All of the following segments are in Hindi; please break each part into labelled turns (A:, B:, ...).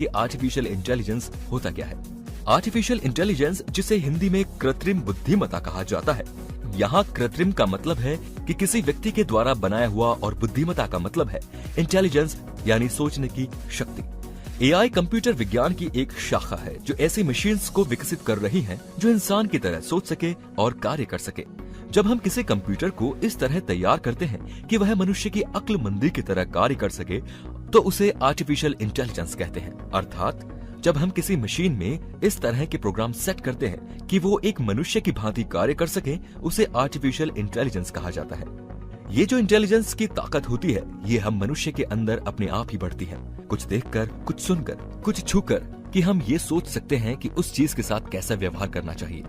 A: कि आर्टिफिशियल इंटेलिजेंस होता क्या है। आर्टिफिशियल इंटेलिजेंस, जिसे हिंदी में कृत्रिम बुद्धिमत्ता कहा जाता है, यहाँ कृत्रिम का मतलब है कि किसी व्यक्ति के द्वारा बनाया हुआ और बुद्धिमत्ता का मतलब है इंटेलिजेंस यानी सोचने की शक्ति। एआई कंप्यूटर विज्ञान की एक शाखा है जो ऐसी मशीन्स को विकसित कर रही हैं जो इंसान की तरह सोच सके और कार्य कर सके। जब हम किसी कंप्यूटर को इस तरह तैयार करते हैं कि वह मनुष्य की अक्लमंदी की तरह कार्य कर सके, तो उसे आर्टिफिशियल इंटेलिजेंस कहते हैं। अर्थात जब हम किसी मशीन में इस तरह के प्रोग्राम सेट करते हैं कि वो एक मनुष्य की भांति कार्य कर सके, उसे आर्टिफिशियल इंटेलिजेंस कहा जाता है। ये जो इंटेलिजेंस की ताकत होती है, ये हम मनुष्य के अंदर अपने आप ही बढ़ती है, कुछ देखकर, कुछ सुनकर, कुछ छूकर, कि हम ये सोच सकते हैं कि उस चीज के साथ कैसा व्यवहार करना चाहिए।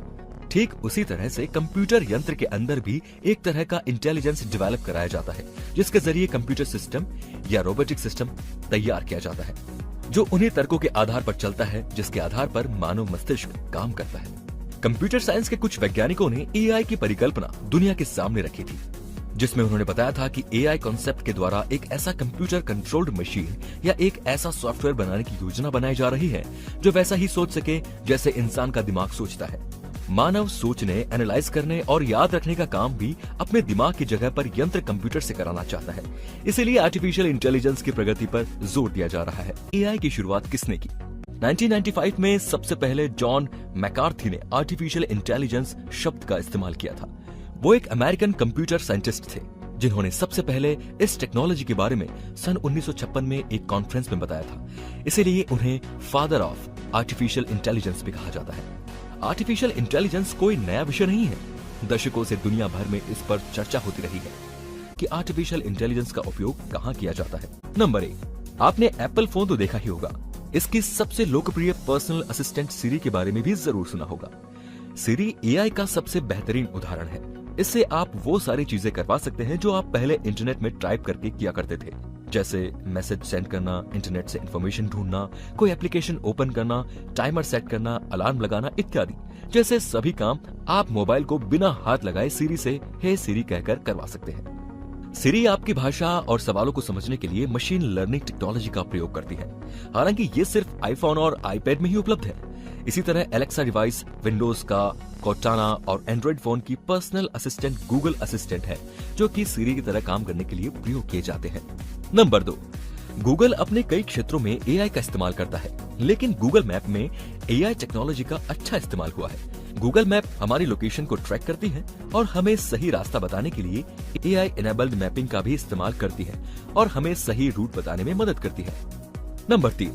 A: ठीक उसी तरह से कंप्यूटर यंत्र के अंदर भी एक तरह का इंटेलिजेंस डेवलप कराया जाता है, जिसके जरिए कंप्यूटर सिस्टम या रोबोटिक सिस्टम तैयार किया जाता है, जो उन्हीं तर्कों के आधार पर चलता है जिसके आधार पर मानव मस्तिष्क काम करता है। कंप्यूटर साइंस के कुछ वैज्ञानिकों ने एआई की परिकल्पना दुनिया के सामने रखी थी, जिसमें उन्होंने बताया था कि एआई कॉन्सेप्ट के द्वारा एक ऐसा कंप्यूटर कंट्रोल्ड मशीन या एक ऐसा सॉफ्टवेयर बनाने की योजना बनाई जा रही है जो वैसा ही सोच सके जैसे इंसान का दिमाग सोचता है। मानव सोचने, एनालाइज करने और याद रखने का काम भी अपने दिमाग की जगह पर यंत्र कंप्यूटर से कराना चाहता है। इसीलिए आर्टिफिशियल इंटेलिजेंस की प्रगति पर जोर दिया जा रहा है। एआई की शुरुआत किसने की? 1995 में सबसे पहले जॉन मैकार्थी ने आर्टिफिशियल इंटेलिजेंस शब्द का इस्तेमाल किया था। वो एक अमेरिकन कंप्यूटर साइंटिस्ट थे जिन्होंने सबसे पहले इस टेक्नोलॉजी के बारे में सन 1956 में एक कॉन्फ्रेंस में बताया था। इसीलिए उन्हें फादर ऑफ आर्टिफिशियल इंटेलिजेंस भी कहा जाता है। आर्टिफिशियल इंटेलिजेंस कोई नया विषय नहीं है। दशकों से दुनिया भर में इस पर चर्चा होती रही है कि आर्टिफिशियल इंटेलिजेंस का उपयोग कहाँ किया जाता है। नंबर 1, आपने एप्पल फोन तो देखा ही होगा। इसकी सबसे लोकप्रिय पर्सनल असिस्टेंट सिरी के बारे में भी जरूर सुना होगा। सिरी एआई का सबसे बेहतरीन उदाहरण है। इससे आप वो सारी चीजें करवा सकते हैं जो आप पहले इंटरनेट में टाइप करके किया करते थे, जैसे मैसेज सेंड करना, इंटरनेट से इंफॉर्मेशन ढूंढना, कोई एप्लीकेशन ओपन करना, टाइमर सेट करना, अलार्म लगाना इत्यादि। जैसे सभी काम आप मोबाइल को बिना हाथ लगाए सिरी से हे सिरी कहकर करवा सकते हैं। सिरी आपकी भाषा और सवालों को समझने के लिए मशीन लर्निंग टेक्नोलॉजी का प्रयोग करती है। हालांकि ये सिर्फ आईफोन और आईपैड में ही उपलब्ध है। इसी तरह एलेक्सा डिवाइस विंडोज का, कोर्टाना और एंड्रॉइड फोन की पर्सनल असिस्टेंट गूगल असिस्टेंट है, जो कि सिरी की तरह काम करने के लिए प्रयोग किए जाते हैं। नंबर 2, गूगल अपने कई क्षेत्रों में एआई का इस्तेमाल करता है, लेकिन गूगल मैप में एआई टेक्नोलॉजी का अच्छा इस्तेमाल हुआ है। गूगल मैप हमारी लोकेशन को ट्रैक करती है और हमें सही रास्ता बताने के लिए एआई इनेबल्ड मैपिंग का भी इस्तेमाल करती है और हमें सही रूट बताने में मदद करती है। नंबर 3,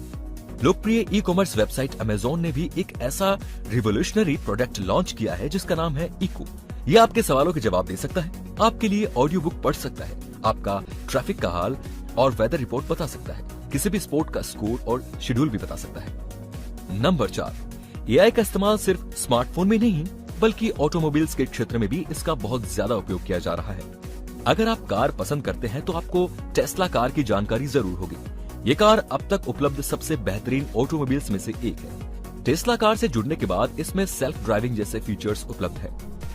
A: लोकप्रिय ई कॉमर्स वेबसाइट अमेज़न ने भी एक ऐसा रिवोल्यूशनरी प्रोडक्ट लॉन्च किया है जिसका नाम है इको। ये आपके सवालों के जवाब दे सकता है, आपके लिए ऑडियो बुक पढ़ सकता है, आपका ट्रैफिक का हाल और वेदर रिपोर्ट बता सकता है, किसी भी स्पोर्ट का स्कोर और शेड्यूल भी बता सकता है। नंबर 4, एआई का इस्तेमाल सिर्फ स्मार्टफोन में नहीं बल्कि ऑटोमोबाइल्स के क्षेत्र में भी इसका बहुत ज्यादा उपयोग किया जा रहा है। अगर आप कार पसंद करते हैं तो आपको टेस्ला कार की जानकारी जरूर होगी। ये कार अब तक उपलब्ध सबसे बेहतरीन ऑटोमोबाइल्स में से एक है। टेस्ला कार से जुड़ने के बाद इसमें सेल्फ ड्राइविंग जैसे फीचर्स उपलब्ध है।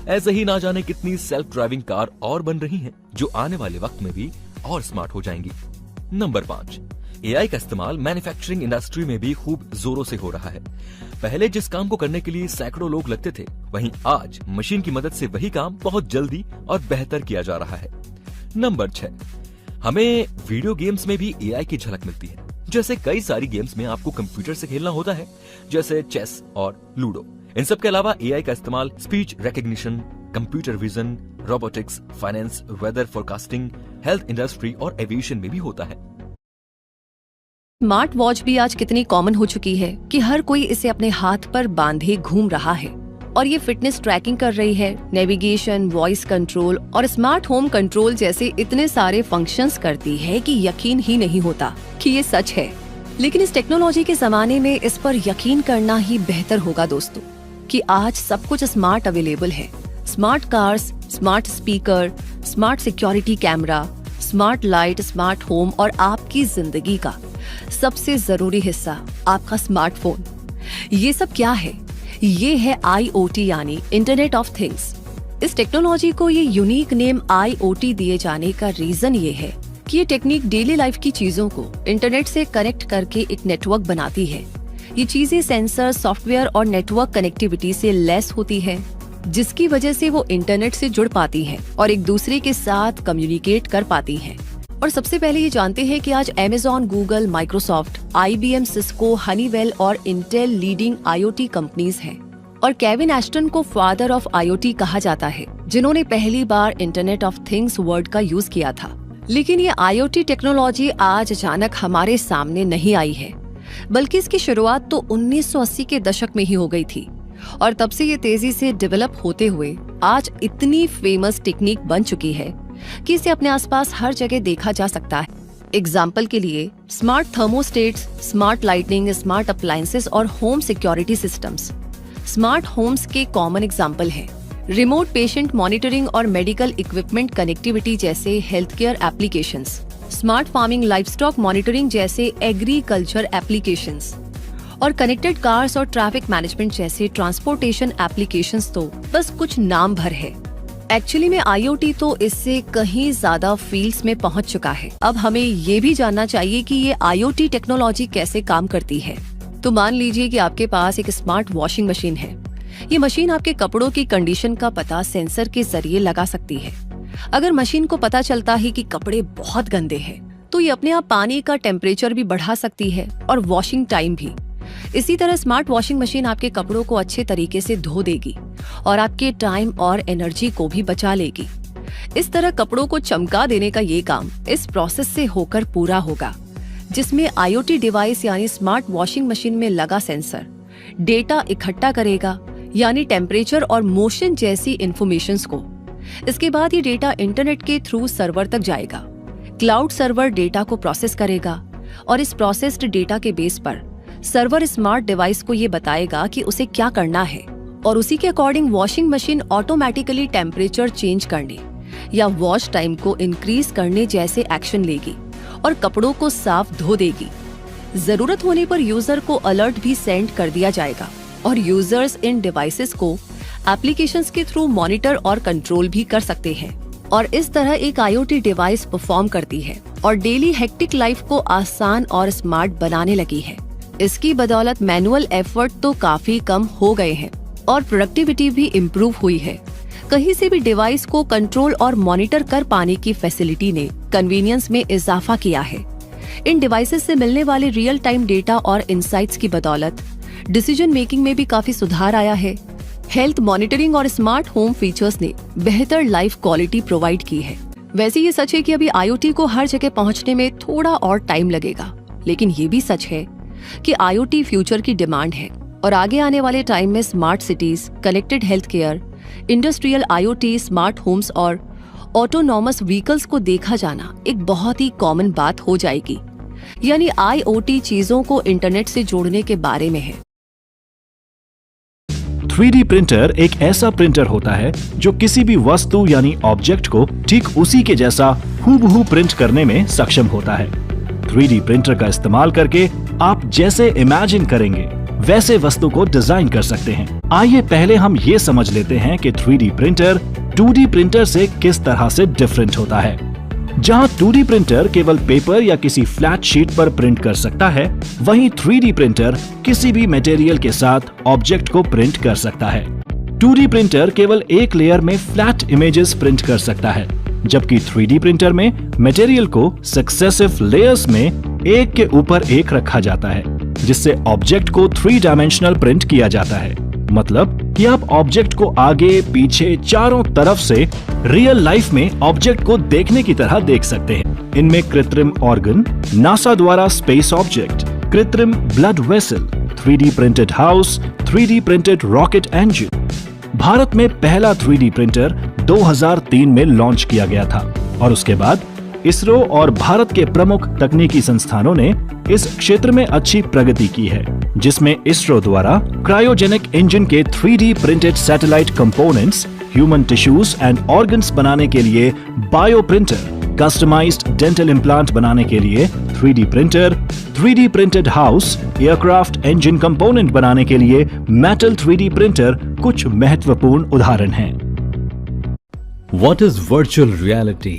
A: ऐसे ही ना जाने कितनी सेल्फ ड्राइविंग कार और बन रही हैं, जो आने वाले वक्त में भी और स्मार्ट हो जाएंगी। नंबर 5, एआई का इस्तेमाल मैन्युफैक्चरिंग इंडस्ट्री में भी खूब जोरों से हो रहा है। पहले जिस काम को करने के लिए सैकड़ों लोग लगते थे, वहीं आज मशीन की मदद से वही काम बहुत जल्दी और बेहतर किया जा रहा है। नंबर 6, हमें वीडियो गेम्स में भी एआई की झलक मिलती है। जैसे कई सारी गेम्स में आपको कंप्यूटर से खेलना होता है, जैसे चेस और लूडो। इन सब के अलावा एआई का इस्तेमाल speech recognition, computer vision, robotics, finance, weather forecasting, health industry और एविएशन में भी होता है।
B: स्मार्ट वॉच भी आज कितनी कॉमन हो चुकी है कि हर कोई इसे अपने हाथ पर बांधे घूम रहा है और ये फिटनेस ट्रैकिंग कर रही है, नेविगेशन, वॉइस कंट्रोल और स्मार्ट होम कंट्रोल जैसे इतने सारे फंक्शंस करती है कि यकीन ही नहीं होता कि ये सच है। लेकिन इस टेक्नोलॉजी के जमाने में इस पर यकीन करना ही बेहतर होगा दोस्तों, कि आज सब कुछ स्मार्ट अवेलेबल है। Smart cars, smart speaker, smart security camera, smart light, smart home और आपकी जिंदगी का सबसे जरूरी हिस्सा आपका स्मार्टफोन। ये सब क्या है? ये है IoT यानी इंटरनेट ऑफ थिंग्स। इस टेक्नोलॉजी को ये यूनिक नेम IoT दिए जाने का रीजन ये है कि ये टेक्निक डेली लाइफ की चीजों को इंटरनेट से कनेक्ट करके एक नेटवर्क बनाती है। ये चीजें सेंसर, सॉफ्टवेयर और नेटवर्क कनेक्टिविटी से लैस होती है, जिसकी वजह से वो इंटरनेट से जुड़ पाती हैं और एक दूसरे के साथ कम्युनिकेट कर पाती हैं। और सबसे पहले ये जानते हैं कि आज Amazon, Google, Microsoft, IBM, Cisco, Honeywell और इंटेल लीडिंग IoT कंपनीज हैं। और केविन एस्टन को फादर ऑफ IoT कहा जाता है, जिन्होंने पहली बार इंटरनेट ऑफ थिंग्स वर्ड का यूज किया था। लेकिन ये IoT टेक्नोलॉजी आज अचानक हमारे सामने नहीं आई है, बल्कि इसकी शुरुआत तो 1980 के दशक में ही हो गई थी और तब से ये तेजी से डेवलप होते हुए आज इतनी फेमस टेक्निक बन चुकी है कि इसे अपने आसपास हर जगह देखा जा सकता है। एग्जाम्पल के लिए smart thermostats, smart lighting, smart appliances और home security systems smart homes के कॉमन एग्जाम्पल हैं। रिमोट पेशेंट मॉनिटरिंग और मेडिकल इक्विपमेंट कनेक्टिविटी जैसे health care applications, smart farming, livestock monitoring जैसे एग्रीकल्चर एप्लीकेशंस और कनेक्टेड कार्स और ट्रैफिक मैनेजमेंट जैसे ट्रांसपोर्टेशन एप्लीकेशंस तो बस कुछ नाम भर है। एक्चुअली में IoT तो इससे कहीं ज्यादा फील्ड्स में पहुंच चुका है। अब हमें ये भी जानना चाहिए कि ये IoT टेक्नोलॉजी कैसे काम करती है। तो मान लीजिए कि आपके पास एक स्मार्ट वॉशिंग मशीन है। ये मशीन आपके कपड़ों की कंडीशन का पता सेंसर के जरिए लगा सकती है। अगर मशीन को पता चलता है कि कपड़े बहुत गंदे हैं, तो ये अपने आप पानी का टेम्परेचर भी बढ़ा सकती है और वॉशिंग टाइम भी। इसी तरह स्मार्ट वॉशिंग मशीन आपके कपड़ों को अच्छे तरीके से धो देगी और आपके टाइम और एनर्जी को भी बचा लेगी। इस तरह कपड़ों को चमका देने का ये काम इस प्रोसेस से होकर पूरा होगा, जिसमें IoT डिवाइस यानी स्मार्ट वॉशिंग मशीन में लगा सेंसर डेटा इकट्ठा करेगा, यानी टेम्परेचर और मोशन जैसी इंफॉर्मेशंस को। इसके बाद ये डेटा इंटरनेट के थ्रू सर्वर तक जाएगा। क्लाउड सर्वर डेटा को प्रोसेस करेगा और इस प्रोसेस्ड डेटा के बेस पर सर्वर स्मार्ट डिवाइस को ये बताएगा कि उसे क्या करना है और उसी के according washing machine automatically temperature change करने या वॉश टाइम को इंक्रीज करने जैसे एक्शन लेगी और कपड़ों को साफ धो देगी। जरूरत होने पर यूजर को अलर्ट भी सेंड कर दिया जाएगा और यूजर्स इन डिवाइसेस को एप्लीकेशंस के थ्रू मॉनिटर और कंट्रोल भी कर सकते हैं। और इस तरह एक IoT डिवाइस परफॉर्म करती है और डेली हेक्टिक लाइफ को आसान और स्मार्ट बनाने लगी है। इसकी बदौलत मैनुअल एफर्ट तो काफी कम हो गए हैं और प्रोडक्टिविटी भी इम्प्रूव हुई है। कहीं से भी डिवाइस को कंट्रोल और मॉनिटर कर पाने की फैसिलिटी ने कन्वीनियंस में इजाफा किया है। इन डिवाइसेस से मिलने वाले रियल टाइम डेटा और इंसाइट्स की बदौलत डिसीजन मेकिंग में भी काफी सुधार आया है। हेल्थ मॉनिटरिंग और स्मार्ट होम फीचर्स ने बेहतर लाइफ क्वालिटी प्रोवाइड की है। वैसे ये सच है कि अभी IoT को हर जगह पहुंचने में थोड़ा और टाइम लगेगा, लेकिन ये भी सच है कि IoT फ्यूचर की डिमांड है और आगे आने वाले टाइम में smart cities, connected health care, industrial IoT, smart homes और ऑटोनॉमस व्हीकल्स को देखा जाना एक बहुत ही कॉमन बात हो जाएगी। यानी IoT चीजों को इंटरनेट से जोड़ने के बारे में है।
C: 3D प्रिंटर एक ऐसा प्रिंटर होता है जो किसी भी वस्तु यानी ऑब्जेक्ट को ठीक उसी के जैसा हूबहू प्रिंट करने में सक्षम होता है। 3D प्रिंटर का इस्तेमाल करके आप जैसे इमेजिन करेंगे वैसे वस्तु को डिजाइन कर सकते हैं। आइए पहले हम ये समझ लेते हैं कि 3D प्रिंटर 2D प्रिंटर से किस तरह से डिफरेंट होता है। जहां 2D प्रिंटर केवल पेपर या किसी फ्लैट शीट पर प्रिंट कर सकता है, वहीं 3D प्रिंटर किसी भी मटेरियल के साथ ऑब्जेक्ट को प्रिंट कर सकता है। 2D प्रिंटर केवल एक लेयर में फ्लैट इमेजेस प्रिंट कर सकता है, जबकि 3D प्रिंटर में मटेरियल को सक्सेसिव लेयर्स में एक के ऊपर एक रखा जाता है, जिससे ऑब्जेक्ट को 3 डायमेंशनल प्रिंट किया जाता है। मतलब कि आप ऑब्जेक्ट को आगे, पीछे, चारों तरफ से रियल लाइफ में ऑब्जेक्ट को देखने की तरह देख सकते हैं। इनमें कृत्रिम ऑर्गन, नासा द्वारा स्पेस ऑब्जेक्ट, कृत्रिम blood vessel, 3D printed house, 3D printed rocket engine. Bharat में पहला 3D प्रिंटर 2003 में लॉन्च किया गया था और उसके बाद इसरो और भारत के प्रमुख तकनीकी संस्थानों ने इस क्षेत्र में अच्छी प्रगति की है, जिसमें इसरो द्वारा क्रायोजेनिक इंजन के 3D printed satellite components, human tissues and organs बनाने के लिए bio printer, customised dental implant बनाने के लिए 3D printer, 3D printed house, aircraft engine component बनाने के लिए मेटल 3D प्रिंटर कुछ महत्वपूर्ण उदाहरण हैं।
D: What is virtual reality?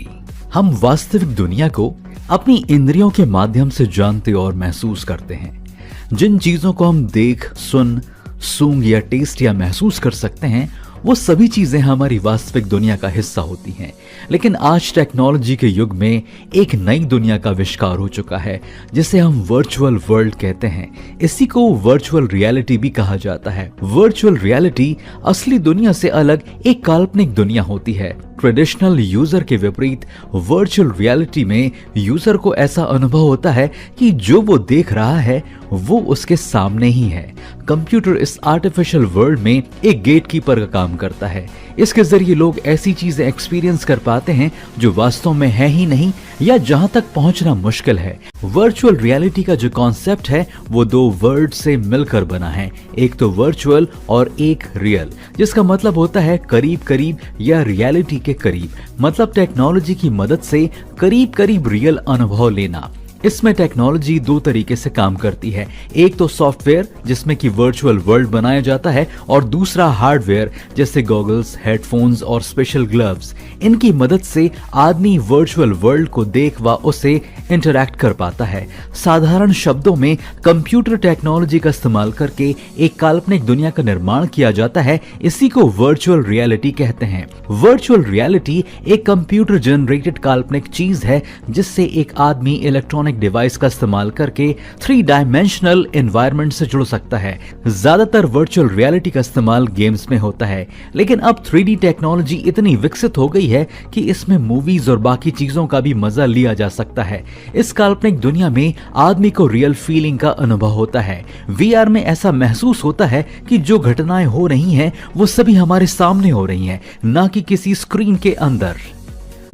D: हम वास्तविक दुनिया को अपनी इंद्रियों के माध्यम से जानते और महसूस करते हैं। जिन चीजों को हम देख, सुन, सूंघ या टेस्ट या महसूस कर सकते हैं, वो सभी चीजें हमारी वास्तविक दुनिया का हिस्सा होती हैं। लेकिन आज टेक्नोलॉजी के युग में एक नई दुनिया का आविष्कार हो चुका है, जिसे हम वर्चुअल वर्ल्ड कहते हैं। इसी को वर्चुअल रियलिटी भी कहा जाता है। वर्चुअल रियलिटी असली दुनिया से अलग एक काल्पनिक दुनिया होती है। ट्रेडिशनल यूजर के विपरीत वर्चुअल रियलिटी में यूजर को ऐसा अनुभव होता है कि जो वो देख रहा है वो उसके सामने ही है। कंप्यूटर इस आर्टिफिशियल वर्ल्ड में एक गेटकीपर का काम करता है। इसके जरिए लोग ऐसी चीजें एक्सपीरियंस कर पाते हैं जो वास्तव में है ही नहीं या जहां तक पहुंचना मुश्किल है। वर्चुअल रियलिटी का जो कॉन्सेप्ट है वो दो वर्ड से मिलकर बना है, एक तो वर्चुअल और एक रियल, जिसका मतलब होता है करीब करीब या रियलिटी के करीब। मतलब टेक्नोलॉजी की मदद से करीब करीब रियल अनुभव लेना। इसमें टेक्नोलॉजी दो तरीके से काम करती है। एक तो सॉफ्टवेयर जिसमें कि वर्चुअल वर्ल्ड बनाया जाता है, और दूसरा हार्डवेयर जैसे गॉगल्स, हेडफोन्स और स्पेशल ग्लव्स। इनकी मदद से आदमी वर्चुअल वर्ल्ड को देख व उसे इंटरैक्ट कर पाता है। साधारण शब्दों में कंप्यूटर टेक्नोलॉजी का इस्तेमाल करके एक काल्पनिक दुनिया का निर्माण किया जाता है। इसी को वर्चुअल रियलिटी कहते हैं। वर्चुअल रियलिटी एक कंप्यूटर जनरेटेड काल्पनिक चीज है जिससे एक आदमी इलेक्ट्रॉनिक डिवाइस का इस्तेमाल करके 3 डायमेंशनल एनवायरनमेंट से जुड़ सकता है। ज्यादातर वर्चुअल रियलिटी का इस्तेमाल गेम्स में होता है, लेकिन अब 3D टेक्नोलॉजी इतनी विकसित हो गई है कि इसमें मूवीज और बाकी चीजों का भी मजा लिया जा सकता है। इस काल्पनिक दुनिया में आदमी को रियल फीलिंग का अनुभव होता है। VR में ऐसा महसूस होता है कि जो घटनाएं हो रही हैं वो सभी हमारे सामने हो रही हैं, ना कि किसी स्क्रीन के अंदर।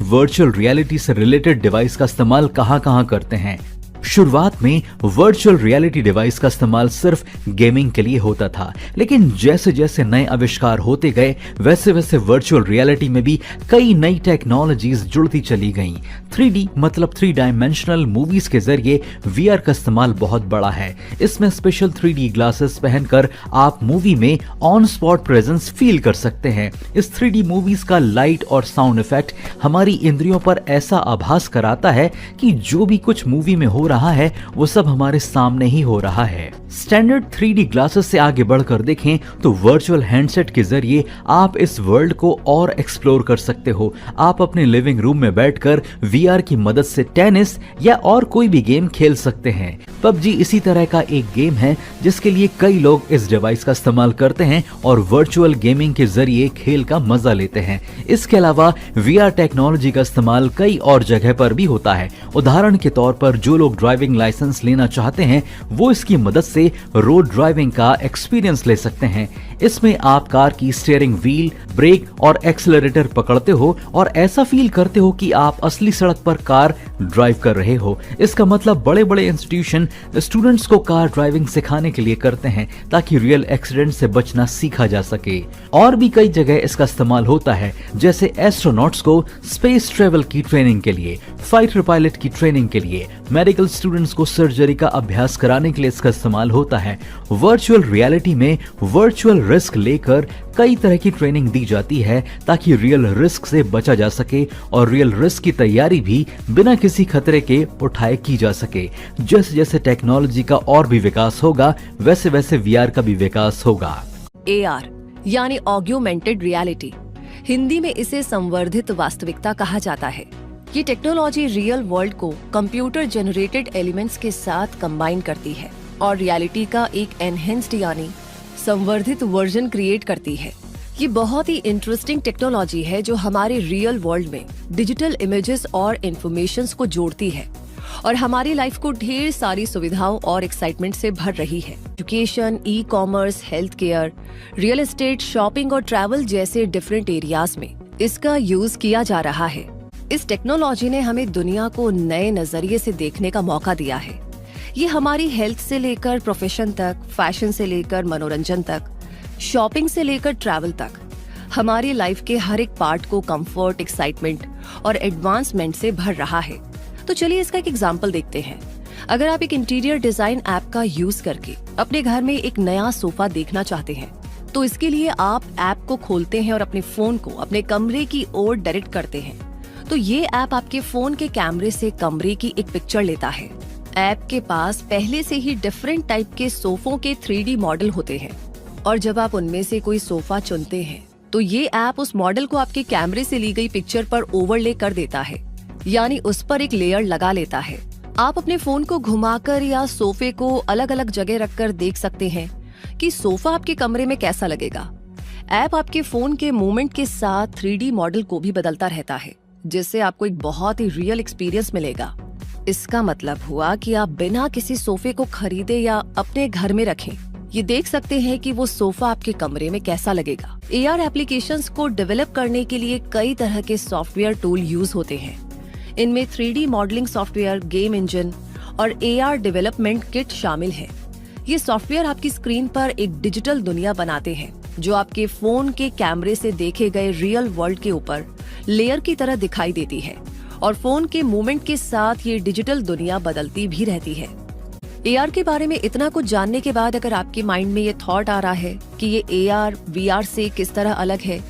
D: वर्चुअल रियलिटी से रिलेटेड डिवाइस का इस्तेमाल कहां करते हैं? शुरुआत में वर्चुअल रियलिटी डिवाइस का इस्तेमाल सिर्फ गेमिंग के लिए होता था, लेकिन जैसे जैसे नए आविष्कार होते गए वैसे वैसे वर्चुअल रियलिटी में भी कई नई टेक्नोलॉजीज जुड़ती चली गईं। 3D मतलब 3 डायमेंशनल मूवीज के जरिए VR का इस्तेमाल बहुत बड़ा है। इसमें स्पेशल 3D ग्लासेस पहनकर आप मूवी में ऑन स्पॉट प्रेजेंस फील कर सकते हैं। इस 3D मूवीज का लाइट और साउंड इफेक्ट हमारी इंद्रियों पर ऐसा आभास कराता है कि जो भी कुछ मूवी में हो रहा है वो सब हमारे सामने ही हो रहा है। स्टैंडर्ड 3D ग्लासेस से आगे बढ़कर देखें तो वर्चुअल हैंडसेट के जरिए आप इस वर्ल्ड को और एक्सप्लोर कर सकते हो। आप अपने लिविंग रूम में बैठकर VR की मदद से टेनिस या और कोई भी गेम खेल सकते हैं। PUBG इसी तरह का एक गेम है जिसके लिए कई लोग इस डिवाइस का इस्तेमाल करते हैं और वर्चुअल गेमिंग के जरिए खेल का मजा लेते हैं। इसके अलावा VR टेक्नोलॉजी का इस्तेमाल कई और जगह पर भी होता है। उदाहरण के तौर पर जो लोग ड्राइविंग लाइसेंस लेना चाहते हैं वो इसकी मदद से रोड ड्राइविंग का एक्सपीरियंस ले सकते हैं। इसमें आप कार की स्टीयरिंग व्हील, ब्रेक और एक्सेलरेटर पकड़ते हो और ऐसा फील करते हो कि आप असली सड़क पर कार ड्राइव कर रहे हो। इसका मतलब बड़े बड़े इंस्टीट्यूशन स्टूडेंट्स को कार ड्राइविंग सिखाने के लिए करते हैं ताकि रियल एक्सीडेंट से बचना सीखा जा सके। और भी कई जगह इसका इस्तेमाल होता है, जैसे एस्ट्रोनॉट्स को स्पेस ट्रेवल की ट्रेनिंग के लिए, फाइटर पायलट की ट्रेनिंग के लिए, मेडिकल स्टूडेंट्स को सर्जरी का अभ्यास कराने के लिए इसका इस्तेमाल होता है। वर्चुअल रियलिटी में वर्चुअल रिस्क लेकर कई तरह की ट्रेनिंग दी जाती है ताकि रियल रिस्क से बचा जा सके और रियल रिस्क की तैयारी भी बिना किसी खतरे के उठाए की जा सके। जैसे जैसे टेक्नोलॉजी का और भी विकास होगा वैसे वैसे VR का भी विकास होगा।
B: AR यानी ऑग्यूमेंटेड रियलिटी, हिंदी में इसे संवर्धित वास्तविकता कहा जाता है। ये टेक्नोलॉजी रियल वर्ल्ड को कंप्यूटर जनरेटेड एलिमेंट्स के साथ कंबाइन करती है और रियलिटी का एक एनहेंस्ड यानी संवर्धित वर्जन क्रिएट करती है। ये बहुत ही इंटरेस्टिंग टेक्नोलॉजी है जो हमारे रियल वर्ल्ड में डिजिटल इमेजेस और इंफॉर्मेशंस को जोड़ती है और हमारी लाइफ को ढेर सारी सुविधाओं और एक्साइटमेंट से भर रही है। Education, e-commerce, health care, real estate, shopping और ट्रैवल जैसे डिफरेंट एरियाज में इसका यूज किया जा रहा है। इस टेक्नोलॉजी ने हमें दुनिया को नए नजरिए से देखने का मौका दिया है। ये हमारी हेल्थ से लेकर प्रोफेशन तक, फैशन से लेकर मनोरंजन तक, शॉपिंग से लेकर ट्रैवल तक, हमारी लाइफ के हर एक पार्ट को कंफर्ट, एक्साइटमेंट और एडवांसमेंट से भर रहा है। तो चलिए इसका एक एग्जांपल देखते हैं। अगर आप एक इंटीरियर डिजाइन ऐप का यूज करके अपने घर में एक नया सोफा देखना चाहते हैं तो इसके लिए आप ऐप को खोलते हैं और अपने फोन को अपने कमरे की ओर डायरेक्ट करते हैं तो ये ऐप आपके फोन के कैमरे से कमरे की एक पिक्चर लेता है। ऐप के पास पहले से ही डिफरेंट टाइप के सोफों के 3D मॉडल होते हैं और जब आप उनमें से कोई सोफा चुनते हैं तो ये ऐप उस मॉडल को आपके कैमरे से ली गई पिक्चर पर ओवरले कर देता है, यानी उस पर एक लेयर लगा लेता है। आप अपने फोन को घुमाकर या सोफे को अलग अलग जगह रखकर देख सकते हैं कि सोफा आपके कमरे में कैसा लगेगा। ऐप आपके फोन के मूवमेंट के साथ 3D मॉडल को भी बदलता रहता है, जिससे आपको एक बहुत ही रियल एक्सपीरियंस मिलेगा। इसका मतलब हुआ कि आप बिना किसी सोफे को खरीदे या अपने घर में रखें, ये देख सकते हैं कि वो सोफा आपके कमरे में कैसा लगेगा। AR एप्लीकेशंस को डेवलप करने के लिए कई तरह के सॉफ्टवेयर टूल यूज होते हैं। इनमें 3D modelling software, game engine और AR डेवलपमेंट किट शामिल है। ये सॉफ्टवेयर आपकी स्क्रीन पर एक डिजिटल दुनिया बनाते हैं जो आपके फोन के कैमरे से देखे गए रियल वर्ल्ड के ऊपर लेयर की तरह दिखाई देती है और फोन के मूवमेंट के साथ ये डिजिटल दुनिया बदलती भी रहती है। AR के बारे में इतना कुछ जानने के बाद अगर आपके माइंड में ये थॉट आ रहा है कि ये AR VR से किस तरह अलग है,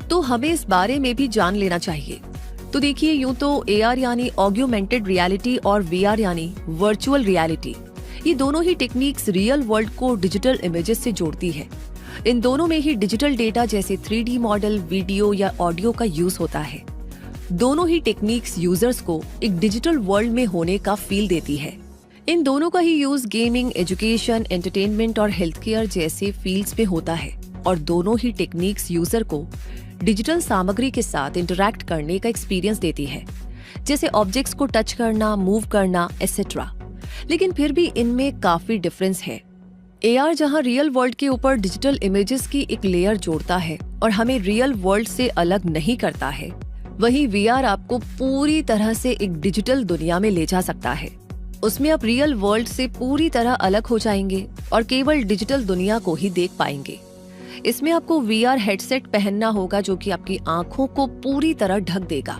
B: तो हमें इस बारे में भी जान लेना चाहिए। तो देखिए, यूं तो AR यानी ऑग्यूमेंटेड रियलिटी और VR यानी वर्चुअल रियलिटी, ये दोनों ही टेक्निक्स रियल वर्ल्ड को डिजिटल इमेजेस से जोड़ती है। इन दोनों में ही डिजिटल डेटा जैसे 3D मॉडल, वीडियो या ऑडियो का यूज होता है। दोनों ही टेक्निक्स यूजर्स को एक डिजिटल वर्ल्ड में होने का फील देती है। इन दोनों का ही यूज गेमिंग, एजुकेशन, एंटरटेनमेंट और हेल्थ केयर जैसे फील्ड्स में होता है और दोनों ही टेक्निक्स यूजर को डिजिटल सामग्री के साथ इंटरैक्ट करने का एक्सपीरियंस देती है, जैसे ऑब्जेक्ट्स को टच करना, मूव करना, एटसेट्रा। लेकिन फिर भी इनमें काफी डिफरेंस है। AR जहां रियल वर्ल्ड के ऊपर डिजिटल इमेजेस की एक लेयर जोड़ता है और हमें रियल वर्ल्ड से अलग नहीं करता है, वहीं VR आपको पूरी तरह से एक डिजिटल दुनिया में ले जा सकता है। उसमें आप रियल वर्ल्ड से पूरी तरह अलग हो जाएंगे और केवल डिजिटल दुनिया को ही देख पाएंगे। इसमें आपको VR हेडसेट पहनना होगा जो कि आपकी आंखों को पूरी तरह ढक देगा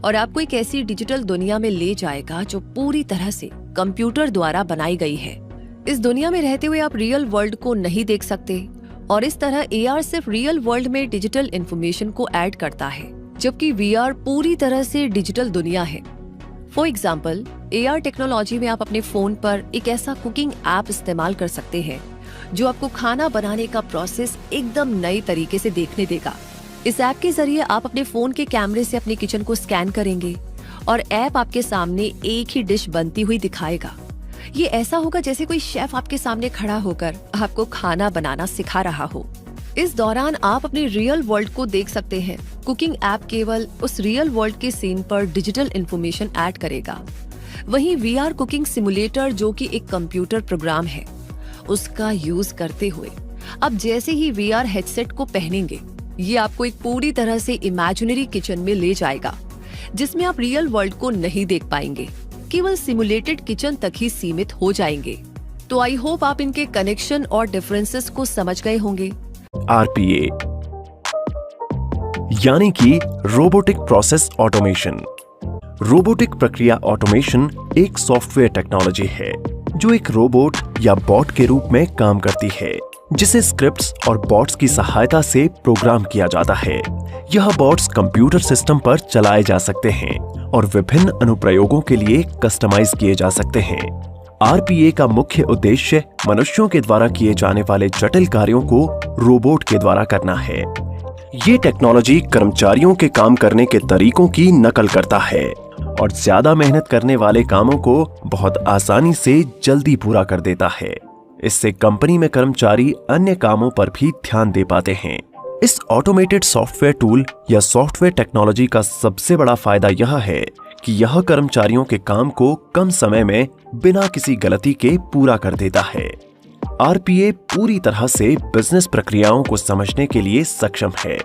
B: और आपको एक ऐसी डिजिटल दुनिया में ले जाएगा जो पूरी तरह से कंप्यूटर द्वारा बनाई गई है। इस दुनिया में रहते हुए आप रियल वर्ल्ड को नहीं देख सकते और इस तरह AR सिर्फ रियल वर्ल्ड में डिजिटल इंफॉर्मेशन को ऐड करता है, जबकि VR पूरी तरह से डिजिटल दुनिया है। फॉर एग्जाम्पल, AR टेक्नोलॉजी में आप अपने फोन पर एक ऐसा कुकिंग ऐप इस्तेमाल कर सकते हैं जो आपको खाना बनाने का प्रोसेस एकदम नए तरीके से देखने देगा। इस ऐप के जरिए आप अपने फोन के कैमरे से अपने किचन को स्कैन करेंगे और ऐप आपके सामने एक ही डिश बनती हुई दिखाएगा। ये ऐसा होगा जैसे कोई शेफ आपके सामने खड़ा होकर आपको खाना बनाना सिखा रहा हो। इस दौरान आप अपने रियल वर्ल्ड को देख सकते हैं। कुकिंग ऐप केवल उस रियल वर्ल्ड के सीन पर डिजिटल इंफॉर्मेशन ऐड करेगा। वहीं VR कुकिंग सिमुलेटर, जो कि एक कंप्यूटर प्रोग्राम है, उसका यूज करते हुए अब जैसे ही VR हेडसेट को पहनेंगे, ये आपको एक पूरी तरह से इमेजिनरी किचन में ले जाएगा जिसमें आप रियल वर्ल्ड को नहीं देख पाएंगे, केवल सिमुलेटेड किचन तक ही सीमित हो जाएंगे। तो आई होप आप इनके कनेक्शन और डिफरेंसेस को समझ गए होंगे।
E: RPA यानी कि रोबोटिक प्रोसेस ऑटोमेशन। रोबोटिक प्रक्रिया ऑटोमेशन एक सॉफ्टवेयर टेक्नोलॉजी है जो एक रोबोट या बॉट के रूप में काम करती है, जिसे स्क्रिप्ट्स और बॉट्स की सहायता से प्रोग्राम किया जाता है। यह बॉट्स कंप्यूटर सिस्टम पर चलाए जा सकते हैं और विभिन्न अनुप्रयोगों के लिए कस्टमाइज किए जा सकते हैं। RPA का मुख्य उद्देश्य मनुष्यों के द्वारा किए जाने वाले जटिल कार्यों को रोबोट के द्वारा करना है। ये टेक्नोलॉजी कर्मचारियों के काम करने के तरीकों की नकल करता है और ज्यादा मेहनत करने वाले कामों को बहुत आसानी से जल्दी पूरा कर देता है। इससे कंपनी में कर्मचारी अन्य कामों पर भी ध्यान दे पाते हैं। इस ऑटोमेटेड सॉफ्टवेयर टूल या सॉफ्टवेयर टेक्नोलॉजी का सबसे बड़ा फायदा यह है कि यह कर्मचारियों के काम को कम समय में बिना किसी गलती के पूरा कर देता है। RPA पूरी तरह से बिजनेस प्रक्रियाओं को समझने के लिए सक्षम है